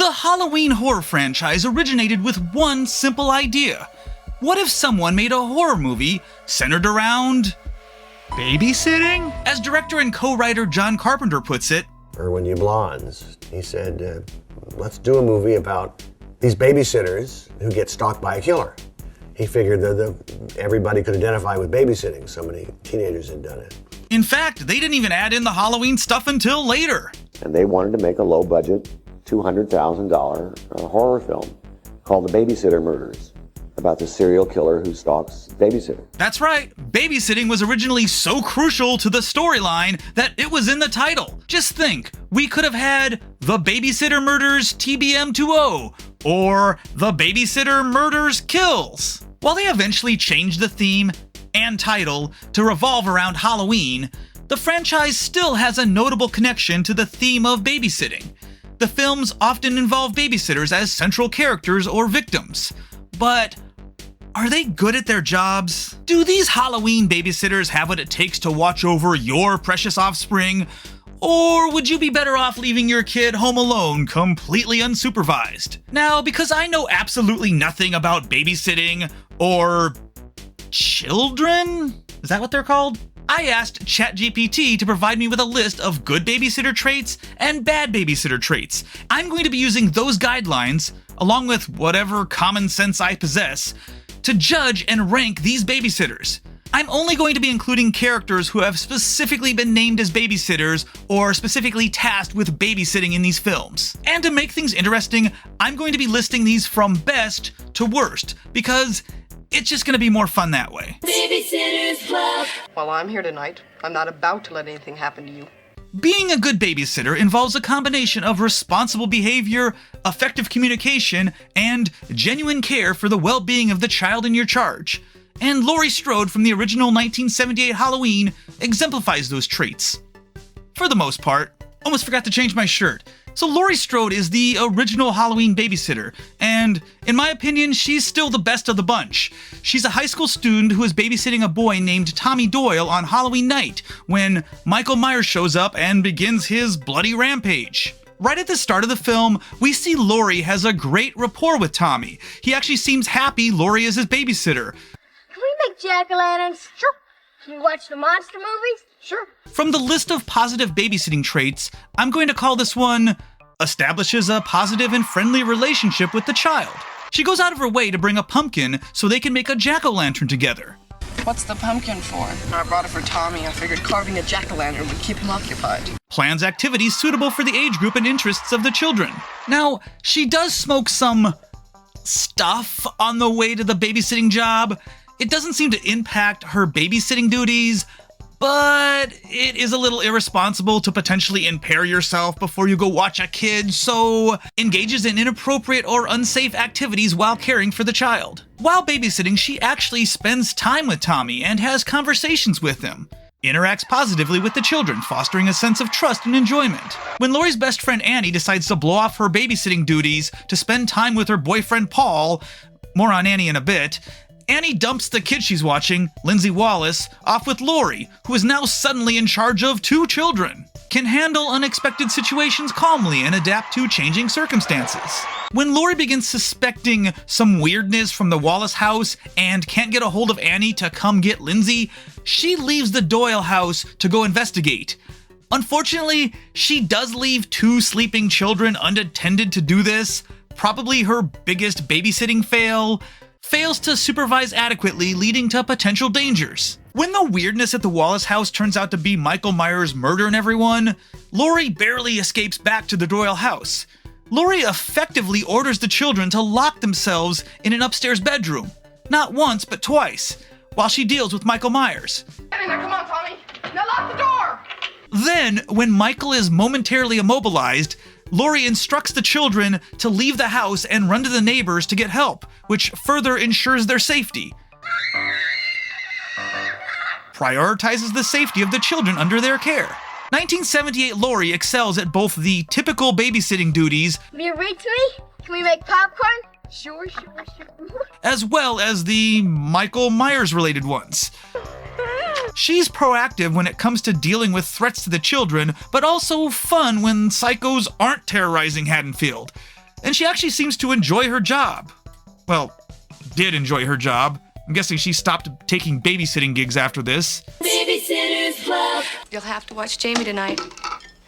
The Halloween horror franchise originated with one simple idea. What if someone made a horror movie centered around babysitting? As director and co-writer John Carpenter puts it, or when you blondes, he said, let's do a movie about these babysitters who get stalked by a killer. He figured that everybody could identify with babysitting. So many teenagers had done it. In fact, they didn't even add in the Halloween stuff until later. And they wanted to make a low-budget, $200,000 horror film called The Babysitter Murders, about the serial killer who stalks babysitter. That's right. Babysitting was originally so crucial to the storyline that it was in the title. Just think, we could have had The Babysitter Murders TBM20 or The Babysitter Murders Kills. While they eventually changed the theme and title to revolve around Halloween, the franchise still has a notable connection to the theme of babysitting. The films often involve babysitters as central characters or victims. But are they good at their jobs? Do these Halloween babysitters have what it takes to watch over your precious offspring? Or would you be better off leaving your kid home alone, completely unsupervised? Now, because I know absolutely nothing about babysitting or children? Is that what they're called? I asked ChatGPT to provide me with a list of good babysitter traits and bad babysitter traits. I'm going to be using those guidelines, along with whatever common sense I possess, to judge and rank these babysitters. I'm only going to be including characters who have specifically been named as babysitters or specifically tasked with babysitting in these films. And to make things interesting, I'm going to be listing these from best to worst, because it's just going to be more fun that way. Babysitter's Club. While I'm here tonight, I'm not about to let anything happen to you. Being a good babysitter involves a combination of responsible behavior, effective communication, and genuine care for the well-being of the child in your charge. And Laurie Strode from the original 1978 Halloween exemplifies those traits. For the most part. Almost forgot to change my shirt. So Laurie Strode is the original Halloween babysitter, and in my opinion, she's still the best of the bunch. She's a high school student who is babysitting a boy named Tommy Doyle on Halloween night when Michael Myers shows up and begins his bloody rampage. Right at the start of the film, we see Laurie has a great rapport with Tommy. He actually seems happy Laurie is his babysitter. Can we make jack-o'-lanterns? Sure. Can we watch the monster movies? Sure. From the list of positive babysitting traits, I'm going to call this one establishes a positive and friendly relationship with the child. She goes out of her way to bring a pumpkin so they can make a jack-o'-lantern together. What's the pumpkin for? I brought it for Tommy. I figured carving a jack-o'-lantern would keep him occupied. Plans activities suitable for the age group and interests of the children. Now, she does smoke some stuff on the way to the babysitting job. It doesn't seem to impact her babysitting duties, but it is a little irresponsible to potentially impair yourself before you go watch a kid, so engages in inappropriate or unsafe activities while caring for the child. While babysitting, she actually spends time with Tommy and has conversations with him. Interacts positively with the children, fostering a sense of trust and enjoyment. When Laurie's best friend Annie decides to blow off her babysitting duties to spend time with her boyfriend Paul, more on Annie in a bit, Annie dumps the kid she's watching, Lindsay Wallace, off with Laurie, who is now suddenly in charge of 2 children. Can handle unexpected situations calmly and adapt to changing circumstances. When Laurie begins suspecting some weirdness from the Wallace house and can't get a hold of Annie to come get Lindsay, she leaves the Doyle house to go investigate. Unfortunately, she does leave 2 sleeping children unattended to do this, probably her biggest babysitting fail. Fails to supervise adequately, leading to potential dangers. When the weirdness at the Wallace house turns out to be Michael Myers murdering everyone, Laurie barely escapes back to the Doyle house. Laurie effectively orders the children to lock themselves in an upstairs bedroom, not once but twice, while she deals with Michael Myers. Get in there, come on, Tommy. Now lock the door. Then, when Michael is momentarily immobilized, Laurie instructs the children to leave the house and run to the neighbors to get help, which further ensures their safety. Prioritizes the safety of the children under their care. 1978 Laurie excels at both the typical babysitting duties, Will you read to me? Can we make popcorn? Sure. as well as the Michael Myers related ones. She's proactive when it comes to dealing with threats to the children, but also fun when psychos aren't terrorizing Haddonfield. And she actually seems to enjoy her job. Well, did enjoy her job. I'm guessing she stopped taking babysitting gigs after this. Babysitter's Club. You'll have to watch Jamie tonight.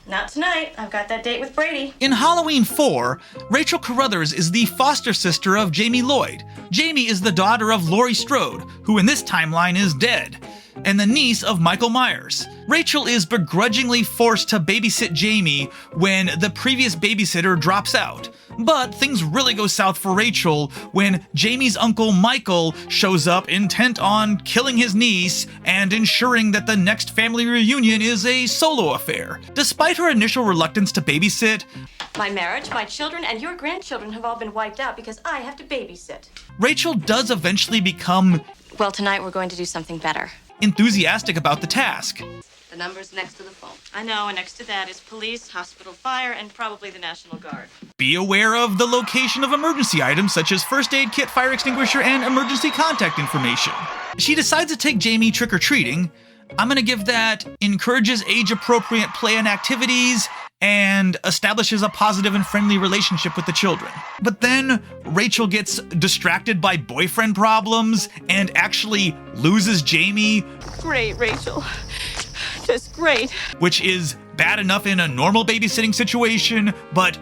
Not tonight. I've got that date with Brady. In Halloween 4, Rachel Carruthers is the foster sister of Jamie Lloyd. Jamie is the daughter of Laurie Strode, who in this timeline is dead, and the niece of Michael Myers. Rachel is begrudgingly forced to babysit Jamie when the previous babysitter drops out. But things really go south for Rachel when Jamie's uncle Michael shows up intent on killing his niece and ensuring that the next family reunion is a solo affair. Despite her initial reluctance to babysit, My marriage, my children, and your grandchildren have all been wiped out because I have to babysit. Rachel does eventually become Well, tonight we're going to do something better. enthusiastic about the task. The number's next to the phone. I know, and next to that is police, hospital, fire, and probably the National Guard. Be aware of the location of emergency items such as first aid kit, fire extinguisher, and emergency contact information. She decides to take Jamie trick-or-treating. I'm gonna give that encourages age-appropriate play and activities and establishes a positive and friendly relationship with the children. But then Rachel gets distracted by boyfriend problems and actually loses Jamie, Great, Rachel. Just great. which is bad enough in a normal babysitting situation, but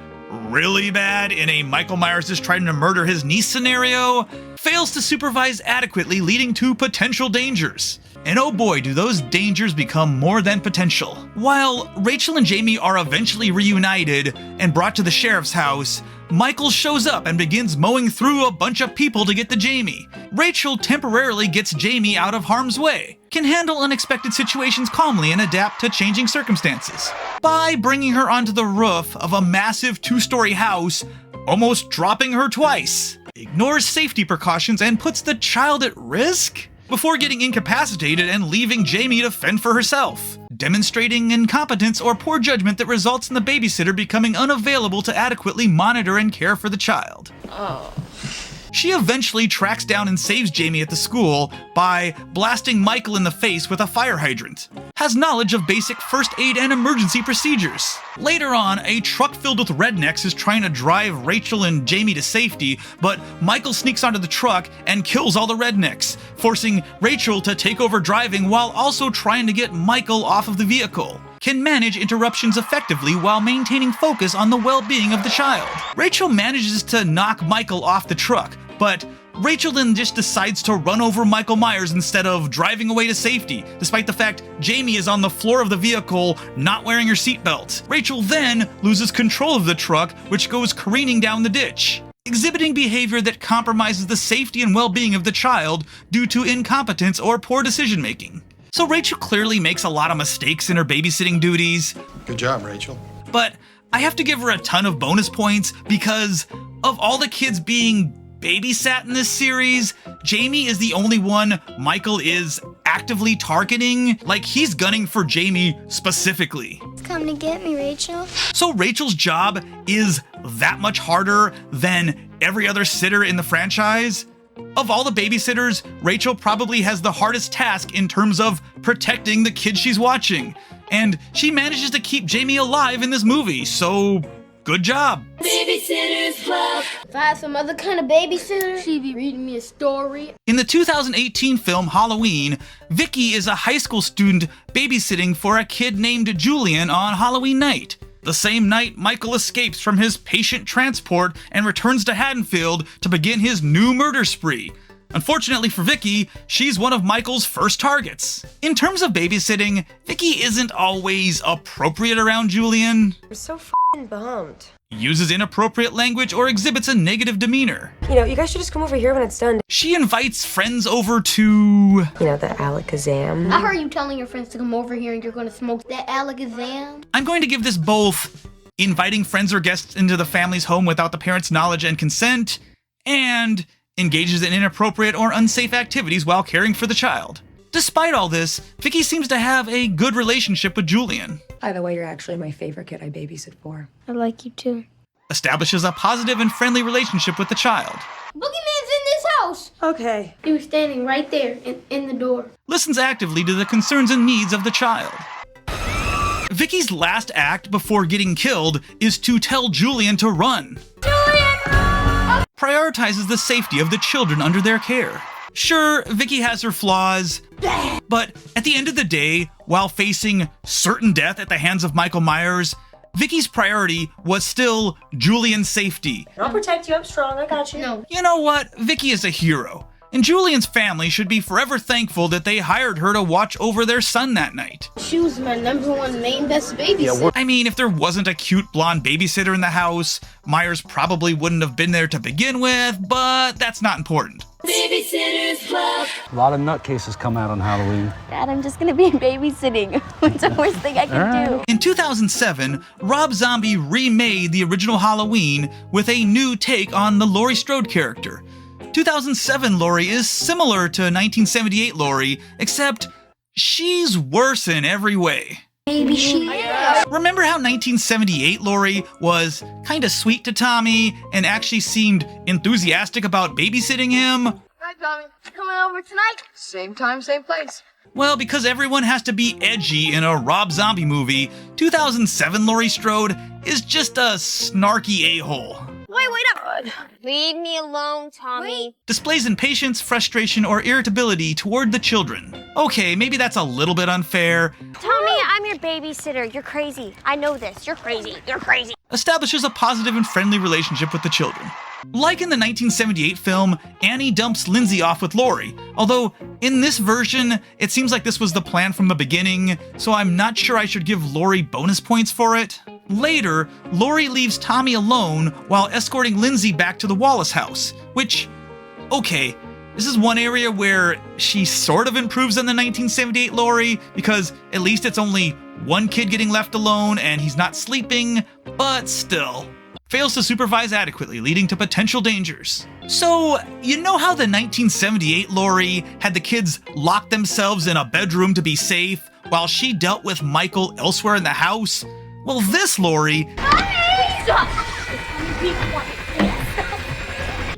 really bad in a Michael Myers is trying to murder his niece scenario, fails to supervise adequately, leading to potential dangers. And oh boy, do those dangers become more than potential. While Rachel and Jamie are eventually reunited and brought to the sheriff's house, Michael shows up and begins mowing through a bunch of people to get to Jamie. Rachel temporarily gets Jamie out of harm's way, can handle unexpected situations calmly and adapt to changing circumstances. By bringing her onto the roof of a massive 2-story house, almost dropping her twice, ignores safety precautions and puts the child at risk before getting incapacitated and leaving Jamie to fend for herself, demonstrating incompetence or poor judgment that results in the babysitter becoming unavailable to adequately monitor and care for the child. She eventually tracks down and saves Jamie at the school by blasting Michael in the face with a fire hydrant. Has knowledge of basic first aid and emergency procedures. Later on, a truck filled with rednecks is trying to drive Rachel and Jamie to safety, but Michael sneaks onto the truck and kills all the rednecks, forcing Rachel to take over driving while also trying to get Michael off of the vehicle. Can manage interruptions effectively while maintaining focus on the well-being of the child. Rachel manages to knock Michael off the truck, but Rachel then just decides to run over Michael Myers instead of driving away to safety, despite the fact Jamie is on the floor of the vehicle not wearing her seatbelt. Rachel then loses control of the truck, which goes careening down the ditch, exhibiting behavior that compromises the safety and well-being of the child due to incompetence or poor decision-making. So Rachel clearly makes a lot of mistakes in her babysitting duties. Good job, Rachel. But I have to give her a ton of bonus points because of all the kids being babysat in this series, Jamie is the only one Michael is actively targeting. Like, he's gunning for Jamie specifically. Come to get me, Rachel. So Rachel's job is that much harder than every other sitter in the franchise. Of all the babysitters, Rachel probably has the hardest task in terms of protecting the kids she's watching. And she manages to keep Jamie alive in this movie, so good job. Babysitter's Club. If I had some other kind of babysitter, she'd be reading me a story. In the 2018 film Halloween, Vicky is a high school student babysitting for a kid named Julian on Halloween night. The same night, Michael escapes from his patient transport and returns to Haddonfield to begin his new murder spree. Unfortunately for Vicky, she's one of Michael's first targets. In terms of babysitting, Vicky isn't always appropriate around Julian, I'm so f***ing bummed. uses inappropriate language, or exhibits a negative demeanor. You know, you guys should just come over here when it's done. She invites friends over to... You know, the Alakazam. I heard you telling your friends to come over here and you're gonna smoke that Alakazam. I'm going to give this both inviting friends or guests into the family's home without the parents' knowledge and consent, and engages in inappropriate or unsafe activities while caring for the child. Despite all this, Vicky seems to have a good relationship with Julian. By the way, you're actually my favorite kid I babysit for. I like you too. Establishes a positive and friendly relationship with the child. Boogeyman's in this house. Okay. He was standing right there in the door. Listens actively to the concerns and needs of the child. Vicky's last act before getting killed is to tell Julian to run. Julian! prioritizes the safety of the children under their care. Sure, Vicky has her flaws, but at the end of the day, while facing certain death at the hands of Michael Myers, Vicky's priority was still Julian's safety. I'll protect you. I'm strong. I got you. No. You know what? Vicky is a hero, and Julian's family should be forever thankful that they hired her to watch over their son that night. She was my #1 main best babysitter. I mean, if there wasn't a cute blonde babysitter in the house, Myers probably wouldn't have been there to begin with, but that's not important. Babysitters Club. A lot of nutcases come out on Halloween. Dad, I'm just gonna be babysitting. It's the worst thing I can do. In 2007, Rob Zombie remade the original Halloween with a new take on the Laurie Strode character. 2007 Laurie is similar to 1978 Laurie, except she's worse in every way. Baby she is. Remember how 1978 Laurie was kinda sweet to Tommy and actually seemed enthusiastic about babysitting him? Hi, Tommy. Coming over tonight? Same time, same place. Well, because everyone has to be edgy in a Rob Zombie movie, 2007 Laurie Strode is just a snarky a-hole. Wait up. Leave me alone, Tommy. Displays impatience, frustration, or irritability toward the children. Okay, maybe that's a little bit unfair. Tommy, I'm your babysitter. You're crazy. I know this. You're crazy. You're crazy. Establishes a positive and friendly relationship with the children. Like in the 1978 film, Annie dumps Lindsay off with Laurie, although in this version, it seems like this was the plan from the beginning, so I'm not sure I should give Laurie bonus points for it. Later, Laurie leaves Tommy alone while escorting Lindsay back to the Wallace house, which, okay, this is one area where she sort of improves on the 1978 Laurie, because at least it's only one kid getting left alone and he's not sleeping, but still. Fails to supervise adequately, leading to potential dangers. So, you know how the 1978 Laurie had the kids lock themselves in a bedroom to be safe while she dealt with Michael elsewhere in the house? Well, this Laurie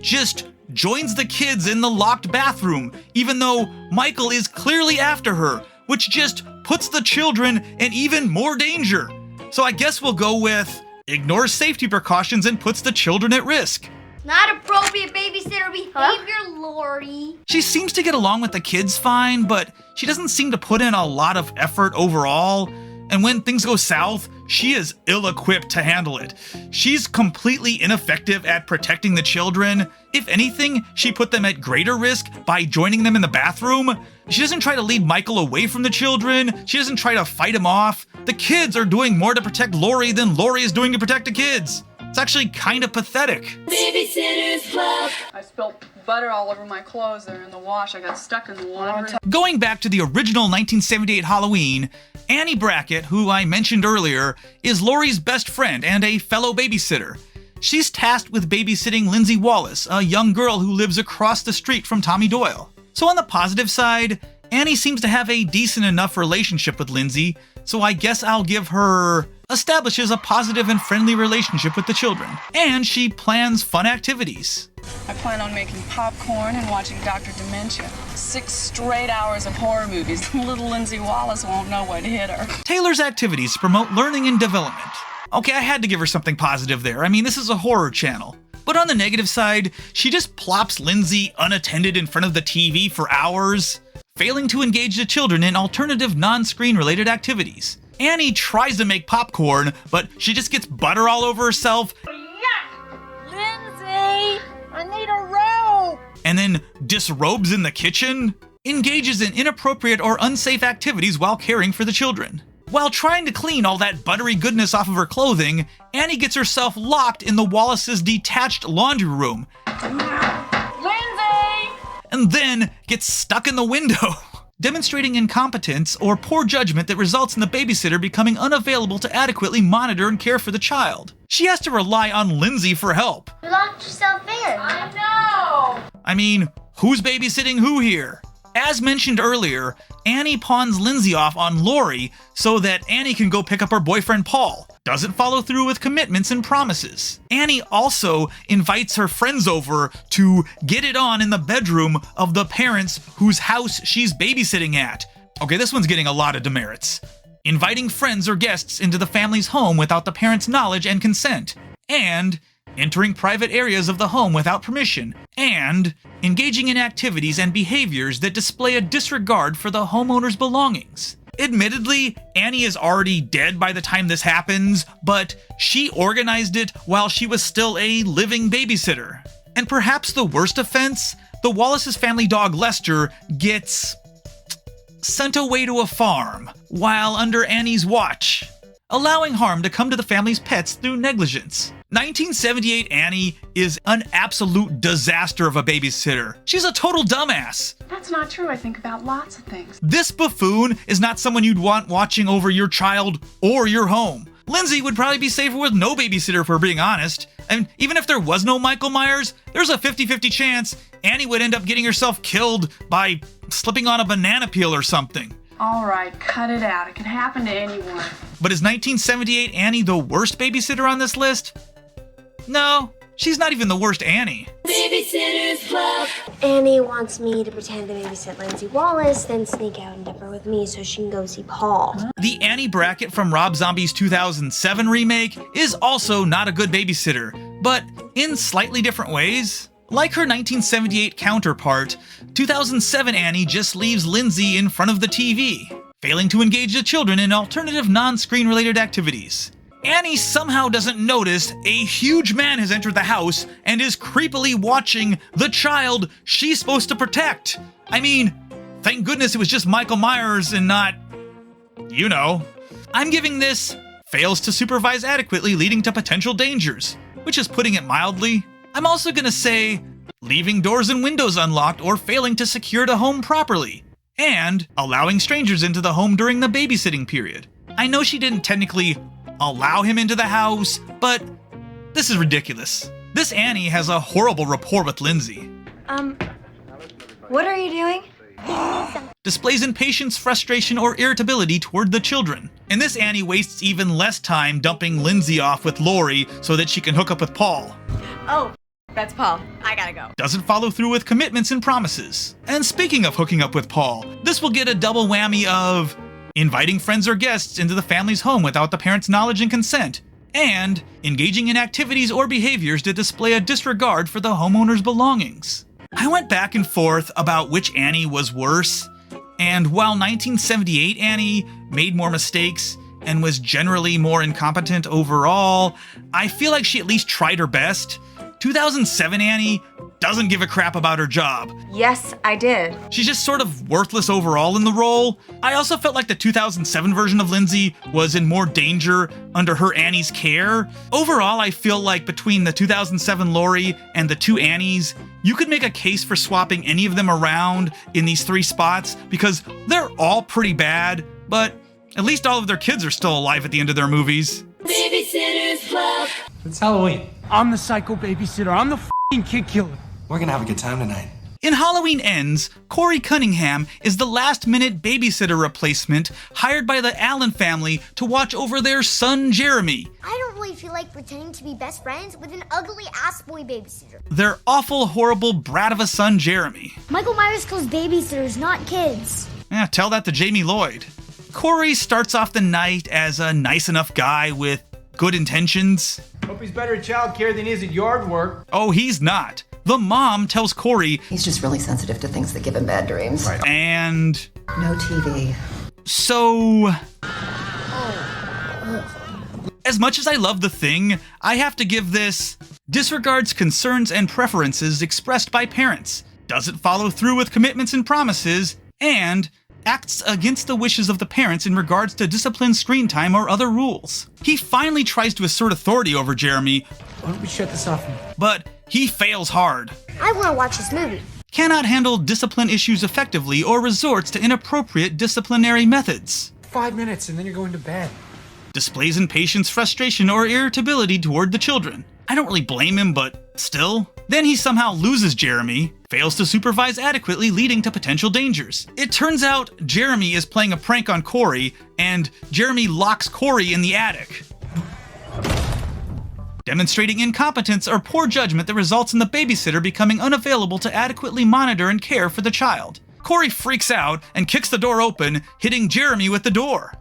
just joins the kids in the locked bathroom, even though Michael is clearly after her, which just puts the children in even more danger. So I guess we'll go with ignores safety precautions and puts the children at risk. Not appropriate babysitter behavior, Laurie. She seems to get along with the kids fine, but she doesn't seem to put in a lot of effort overall. And when things go south, she is ill-equipped to handle it. She's completely ineffective at protecting the children. If anything, she put them at greater risk by joining them in the bathroom. She doesn't try to lead Michael away from the children. She doesn't try to fight him off. The kids are doing more to protect Laurie than Laurie is doing to protect the kids. It's actually kind of pathetic. Babysitters Club. I spilled butter all over my clothes. They're in the wash. I got stuck in the water. Going back to the original 1978 Halloween, Annie Brackett, who I mentioned earlier, is Laurie's best friend and a fellow babysitter. She's tasked with babysitting Lindsay Wallace, a young girl who lives across the street from Tommy Doyle. So on the positive side, Annie seems to have a decent enough relationship with Lindsay, so I guess I'll give her establishes a positive and friendly relationship with the children. And she plans fun activities. I plan on making popcorn and watching Dr. Dementia. 6 straight hours of horror movies. Little Lindsay Wallace won't know what hit her. Taylor's activities promote learning and development. Okay, I had to give her something positive there. I mean, this is a horror channel. But on the negative side, she just plops Lindsay unattended in front of the TV for hours, failing to engage the children in alternative non-screen related activities. Annie tries to make popcorn, but she just gets butter all over herself. Lindsay, I need a rope. And then disrobes in the kitchen, engages in inappropriate or unsafe activities while caring for the children. While trying to clean all that buttery goodness off of her clothing, Annie gets herself locked in the Wallace's detached laundry room. Lindsay! And then gets stuck in the window, demonstrating incompetence or poor judgment that results in the babysitter becoming unavailable to adequately monitor and care for the child. She has to rely on Lindsay for help. You locked yourself in. I know. I mean, who's babysitting who here? As mentioned earlier, Annie pawns Lindsay off on Laurie so that Annie can go pick up her boyfriend Paul. Doesn't follow through with commitments and promises. Annie also invites her friends over to get it on in the bedroom of the parents whose house she's babysitting at. Okay, this one's getting a lot of demerits. Inviting friends or guests into the family's home without the parents' knowledge and consent. And entering private areas of the home without permission, and engaging in activities and behaviors that display a disregard for the homeowner's belongings. Admittedly, Annie is already dead by the time this happens, but she organized it while she was still a living babysitter. And perhaps the worst offense, the Wallace's family dog Lester gets sent away to a farm while under Annie's watch, allowing harm to come to the family's pets through negligence. 1978 Annie is an absolute disaster of a babysitter. She's a total dumbass. That's not true. I think about lots of things. This buffoon is not someone you'd want watching over your child or your home. Lindsay would probably be safer with no babysitter, if we're being honest. And even if there was no Michael Myers, there's a 50-50 chance Annie would end up getting herself killed by slipping on a banana peel or something. All right, cut it out. It can happen to anyone. But is 1978 Annie the worst babysitter on this list? No, she's not even the worst Annie. Babysitter's Club. Annie wants me to pretend to babysit Lindsay Wallace, then sneak out and dump her with me so she can go see Paul. The Annie Brackett from Rob Zombie's 2007 remake is also not a good babysitter, but in slightly different ways. Like her 1978 counterpart, 2007 Annie just leaves Lindsay in front of the TV, failing to engage the children in alternative non-screen related activities. Annie somehow doesn't notice a huge man has entered the house and is creepily watching the child she's supposed to protect. I mean, thank goodness it was just Michael Myers and not, you know. I'm giving this fails to supervise adequately, leading to potential dangers, which is putting it mildly. I'm also gonna say leaving doors and windows unlocked or failing to secure the home properly, and allowing strangers into the home during the babysitting period. I know she didn't technically allow him into the house, but this is ridiculous. This Annie has a horrible rapport with Lindsay. What are you doing? Displays impatience, frustration, or irritability toward the children. And this Annie wastes even less time dumping Lindsay off with Laurie so that she can hook up with Paul. Oh, that's Paul. I gotta go. Doesn't follow through with commitments and promises. And speaking of hooking up with Paul, this will get a double whammy of inviting friends or guests into the family's home without the parents' knowledge and consent, and engaging in activities or behaviors that display a disregard for the homeowner's belongings. I went back and forth about which Annie was worse, and while 1978 Annie made more mistakes and was generally more incompetent overall, I feel like she at least tried her best. 2007 Annie doesn't give a crap about her job. Yes, I did. She's just sort of worthless overall in the role. I also felt like the 2007 version of Lindsay was in more danger under her Annie's care. Overall, I feel like between the 2007 Laurie and the two Annies, you could make a case for swapping any of them around in these three spots because they're all pretty bad, but at least all of their kids are still alive at the end of their movies. Babysitter's Club. It's Halloween. I'm the psycho babysitter. I'm the f***ing kid killer. We're gonna have a good time tonight. In Halloween Ends, Corey Cunningham is the last-minute babysitter replacement hired by the Allen family to watch over their son Jeremy. I don't really feel like pretending to be best friends with an ugly-ass boy babysitter. Their awful, horrible brat of a son Jeremy. Michael Myers kills babysitters, not kids. Yeah, tell that to Jamie Lloyd. Corey starts off the night as a nice enough guy with good intentions. Hope he's better at childcare than he is at yard work. Oh, he's not. The mom tells Corey he's just really sensitive to things that give him bad dreams. Right. And no TV. So as much as I love The Thing, I have to give this disregards concerns and preferences expressed by parents, doesn't follow through with commitments and promises, and acts against the wishes of the parents in regards to discipline, screen time, or other rules. He finally tries to assert authority over Jeremy. Why don't we shut this off? But he fails hard. I want to watch this movie. Cannot handle discipline issues effectively or resorts to inappropriate disciplinary methods. 5 minutes and then you're going to bed. Displays impatience, frustration, or irritability toward the children. I don't really blame him, but still. Then he somehow loses Jeremy, fails to supervise adequately, leading to potential dangers. It turns out Jeremy is playing a prank on Corey, and Jeremy locks Corey in the attic, demonstrating incompetence or poor judgment that results in the babysitter becoming unavailable to adequately monitor and care for the child. Corey freaks out and kicks the door open, hitting Jeremy with the door.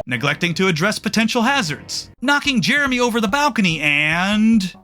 neglecting to address potential hazards, knocking Jeremy over the balcony, and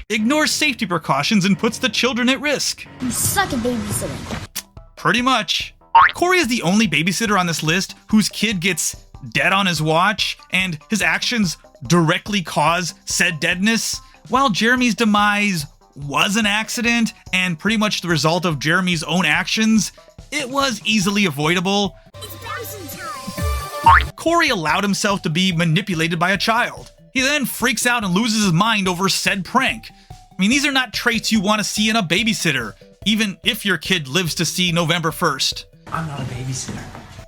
ignores safety precautions and puts the children at risk. You suck at babysitting. Pretty much. Corey is the only babysitter on this list whose kid gets dead on his watch, and his actions directly cause said deadness, while Jeremy's demise was an accident and pretty much the result of Jeremy's own actions. It was easily avoidable. It's bouncing time. Corey allowed himself to be manipulated by a child. He then freaks out and loses his mind over said prank. I mean, these are not traits you want to see in a babysitter, even if your kid lives to see November 1st. I'm not a babysitter.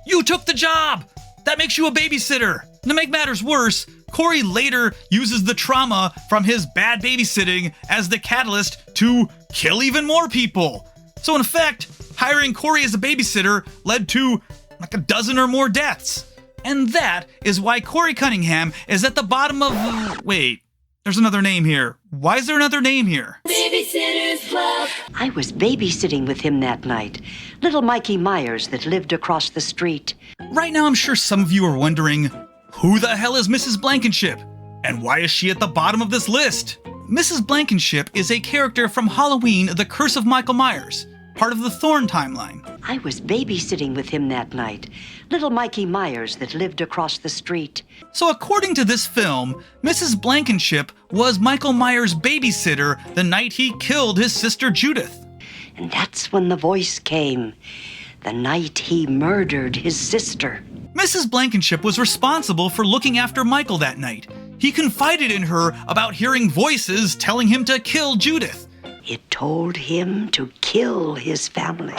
You took the job! That makes you a babysitter! To make matters worse, Corey later uses the trauma from his bad babysitting as the catalyst to kill even more people. So in effect, hiring Corey as a babysitter led to like a dozen or more deaths. And that is why Corey Cunningham is at the bottom of... Wait, there's another name here. Why is there another name here? Babysitter's Club. I was babysitting with him that night. Little Mikey Myers that lived across the street. Right now, I'm sure some of you are wondering, who the hell is Mrs. Blankenship? And why is she at the bottom of this list? Mrs. Blankenship is a character from Halloween, The Curse of Michael Myers, part of the Thorn timeline. I was babysitting with him that night. Little Mikey Myers that lived across the street. So according to this film, Mrs. Blankenship was Michael Myers' babysitter the night he killed his sister Judith. And that's when the voice came. The night he murdered his sister. Mrs. Blankenship was responsible for looking after Michael that night. He confided in her about hearing voices telling him to kill Judith. It told him to kill his family.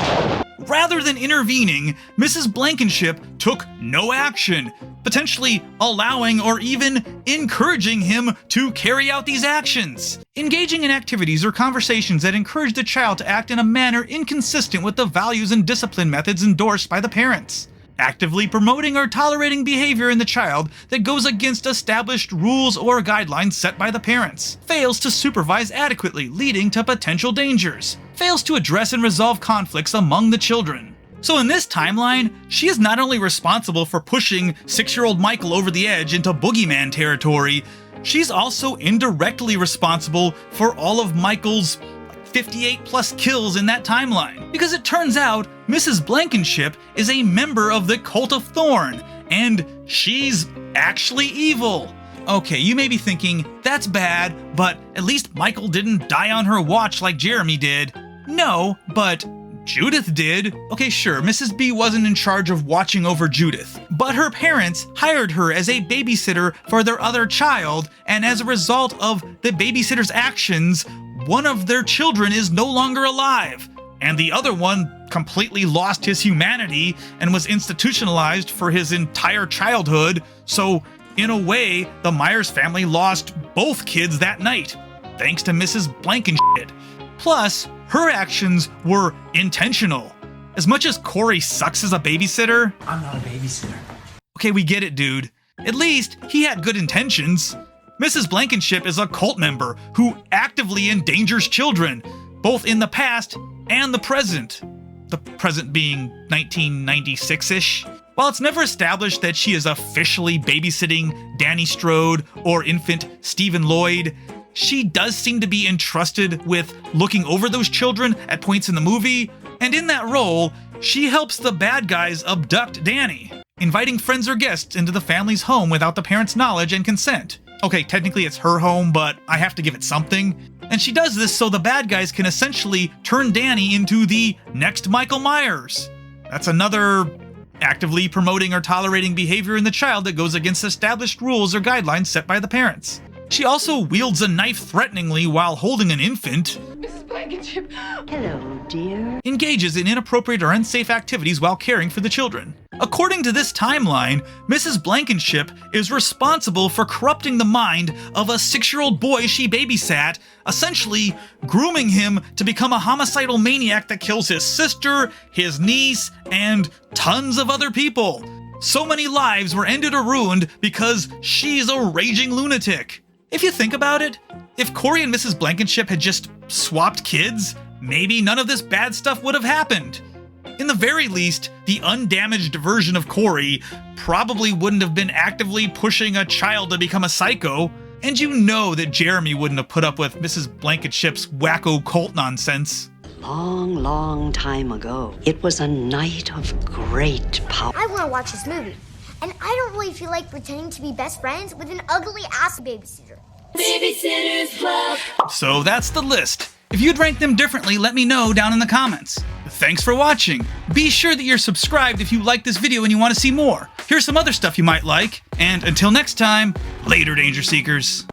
Rather than intervening, Mrs. Blankenship took no action, potentially allowing or even encouraging him to carry out these actions. Engaging in activities or conversations that encourage the child to act in a manner inconsistent with the values and discipline methods endorsed by the parents. Actively promoting or tolerating behavior in the child that goes against established rules or guidelines set by the parents. Fails to supervise adequately, leading to potential dangers. Fails to address and resolve conflicts among the children. So in this timeline, she is not only responsible for pushing 6-year-old Michael over the edge into boogeyman territory, she's also indirectly responsible for all of Michael's 58 plus kills in that timeline. Because it turns out Mrs. Blankenship is a member of the Cult of Thorn, and she's actually evil. Okay, you may be thinking, that's bad, but at least Michael didn't die on her watch like Jeremy did. No, but Judith did. Okay, sure, Mrs. B wasn't in charge of watching over Judith, but her parents hired her as a babysitter for their other child, and as a result of the babysitter's actions, one of their children is no longer alive, and the other one completely lost his humanity and was institutionalized for his entire childhood. So, in a way, the Myers family lost both kids that night, thanks to Mrs. Blankenship. Plus, her actions were intentional. As much as Corey sucks as a babysitter... I'm not a babysitter. Okay, we get it, dude. At least, he had good intentions. Mrs. Blankenship is a cult member who actively endangers children, both in the past and the present. The present being 1996-ish. While it's never established that she is officially babysitting Danny Strode or infant Stephen Lloyd, she does seem to be entrusted with looking over those children at points in the movie, and in that role, she helps the bad guys abduct Danny, inviting friends or guests into the family's home without the parents' knowledge and consent. Okay, technically it's her home, but I have to give it something. And she does this so the bad guys can essentially turn Danny into the next Michael Myers. That's another actively promoting or tolerating behavior in the child that goes against established rules or guidelines set by the parents. She also wields a knife threateningly while holding an infant. Mrs. Blankenship. Hello, dear. Engages in inappropriate or unsafe activities while caring for the children. According to this timeline, Mrs. Blankenship is responsible for corrupting the mind of a 6-year-old boy she babysat, essentially grooming him to become a homicidal maniac that kills his sister, his niece, and tons of other people. So many lives were ended or ruined because she's a raging lunatic. If you think about it, if Corey and Mrs. Blankenship had just swapped kids, maybe none of this bad stuff would have happened. In the very least, the undamaged version of Corey probably wouldn't have been actively pushing a child to become a psycho, and you know that Jeremy wouldn't have put up with Mrs. Blankenship's wacko cult nonsense. Long, long time ago, it was a night of great power. I want to watch this movie, and I don't really feel like pretending to be best friends with an ugly-ass babysitter. Babysitter's Club. So that's the list. If you'd rank them differently, let me know down in the comments. Thanks for watching. Be sure that you're subscribed if you like this video and you want to see more. Here's some other stuff you might like. And until next time, later, Danger Seekers.